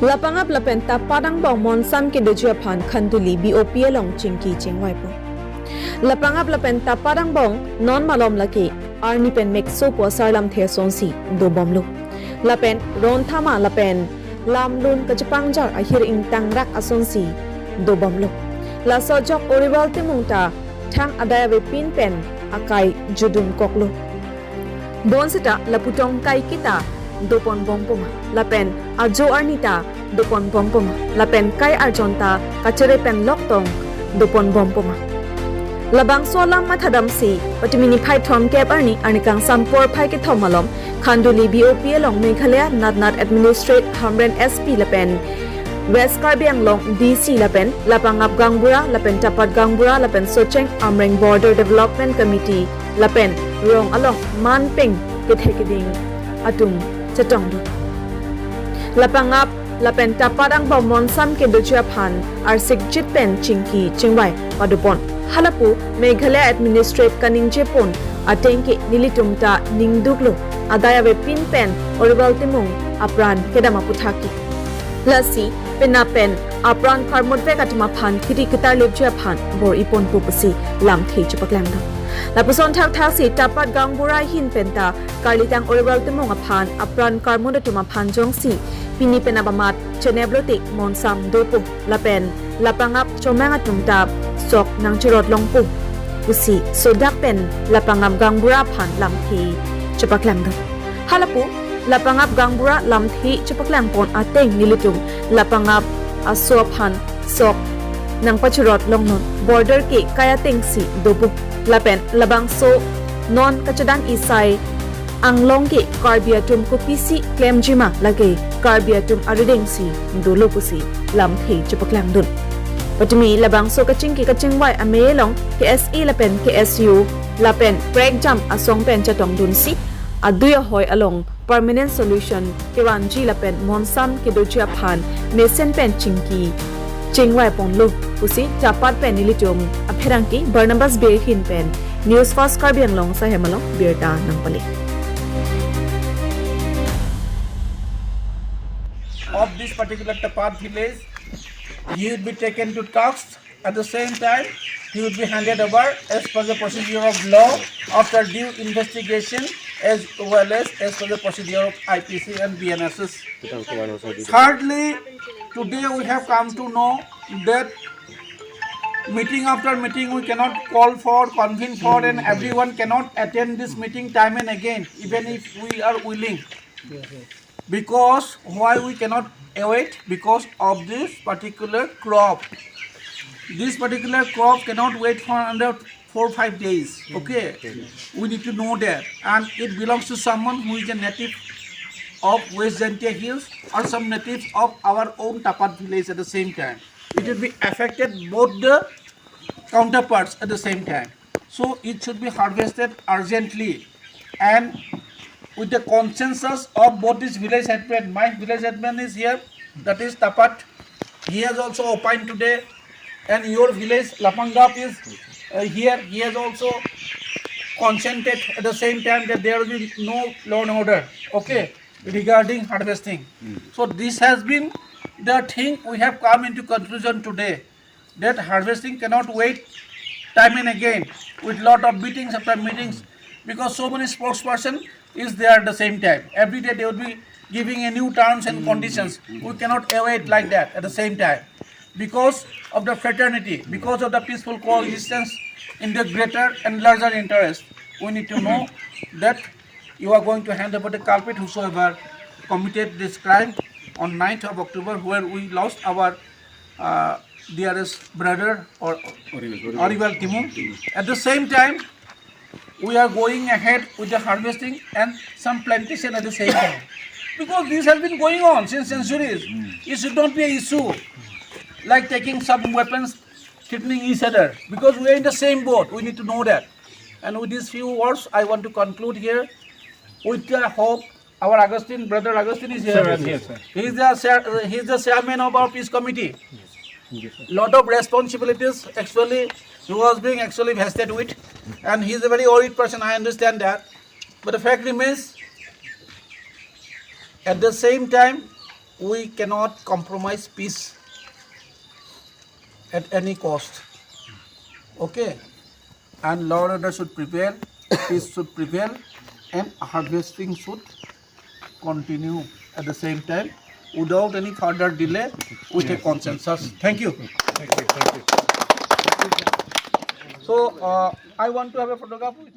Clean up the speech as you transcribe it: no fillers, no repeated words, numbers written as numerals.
Lapangnap lapen Tapat Angbong monsam kedoji aphan Khanduli B.O.P along Chengki chengvai po. Lapangnap lapen Tapat Angbong non malom laki arni pen mek so po sarlam the sonsi do bomlu. Lapen ron thama lapen lam lun kachapangjar ahir ing tangrak asonsi do bomlu. La sojok oriwal timungta thang adaya be pin pen akai judum koklo. Bonsita laputong kai kita dopon bompoma lapen ajo arnita dopon bompoma lapen kai arjonta kachere pen loktong dopon bompoma labang solam mathadam si patimini phai thom kep arni anikang sampor phai ke thomalom Khanduli B.O.P along Meghalaya Nat Administrate Hamren SP lapen West Karbi Anglong DC lapen Lapangnap Gangbura lapen Tapat Gangbura lapen Socheng Amreng Border Development Committee lapen Rong along Manping kethekeding atung chatong Lapangnap lapen Tapat Angbong monsam kedoji aphan arsik jitpen Chengki chengvai padupon halapu Meghalaya Administrate Kaningchepon atengki nilitumta ningduklo adaya we pinpen oribal timung apran kedama puthaki lasi penapen apran karmodve katma phan kiti kitar lepje phan bor ipon pupasi lam thei chupaklamda lapuson thak thasi Tapat Gangbura hin penta karlitang oribal timung aphan apran karmode tuma phan jongsi pini penabamat cheneblotik monsam dopu lapen Lapangnap chomanga tumta sok nang chirot longpu usi sodak pen Lapangnap Gangbura phan lam thei chupaklamda halapu Lapangnap Gangbura lamthi chupaklang pon ateng nilitung Lapangnap asophan sok nang pachurot longnon border ke kaya tengsi dobu lapen labang so non kachadan isai anglong ke karbiatum ko pisi claim jima lage karbiatum aridengsi dolopusi lamthi chupaklang dun patmi labang so kachingki kachingwai amelong KSE lapen KSU lapen break jump asong pen chatong dunsi aduya hoy along permanent solution kiranji lapen monsam kedoji aphan mesen pen Chengki chengvai ponlo usi Tapat pen nilitum apherangki Barnabas be hin pen news first Karbi Anglong sa hemalong birta nangpali of this particular Tapat village, he would be taken to task. At the same time, he would be handed over as per the procedure of law after due investigation as well as per the procedure of IPC and BNSS. Thirdly, today we have come to know that meeting after meeting we cannot call for, convene for, and everyone cannot attend this meeting time and again, even if we are willing. Because why we cannot await? Because of this particular crop. This particular crop cannot wait for under 4 or 5 days. Okay, we need to know that, and it belongs to someone who is a native of West Jantia Hills or some natives of our own Tapat village at the same time. It will be affected both the counterparts at the same time. So it should be harvested urgently and with the consensus of both these village headmen. My village headman is here, that is Tapat. He has also opined today, and your village Lapangnap is here. He has also consented at the same time that there will be no law and order, okay, regarding harvesting. So this has been the thing we have come into conclusion today, that harvesting cannot wait time and again with lot of meetings after meetings, because so many spokesperson is there at the same time. Every day they will be giving a new terms and conditions. We cannot await like that at the same time. Because of the fraternity, because of the peaceful coexistence in the greater and larger interest, we need to know that you are going to hand over the culprit whosoever committed this crime on 9th of October, where we lost our dearest brother or Orival Timung. At the same time, we are going ahead with the harvesting and some plantation at the same time. Because this has been going on since centuries. It should not be an issue like taking some weapons, threatening each other. Because we are in the same boat, we need to know that. And with these few words, I want to conclude here with the hope. Our Augustine, brother Augustine is here. Yes, sir. He is the chairman of our peace committee. Lot of responsibilities actually he was being vested with, and he is a very worried person, I understand that. But the fact remains, at the same time, we cannot compromise peace at any cost. Okay? And law and order should prevail, peace should prevail, and harvesting should continue at the same time without any further delay with a consensus. Thank you. Thank you. So I want to have a photograph with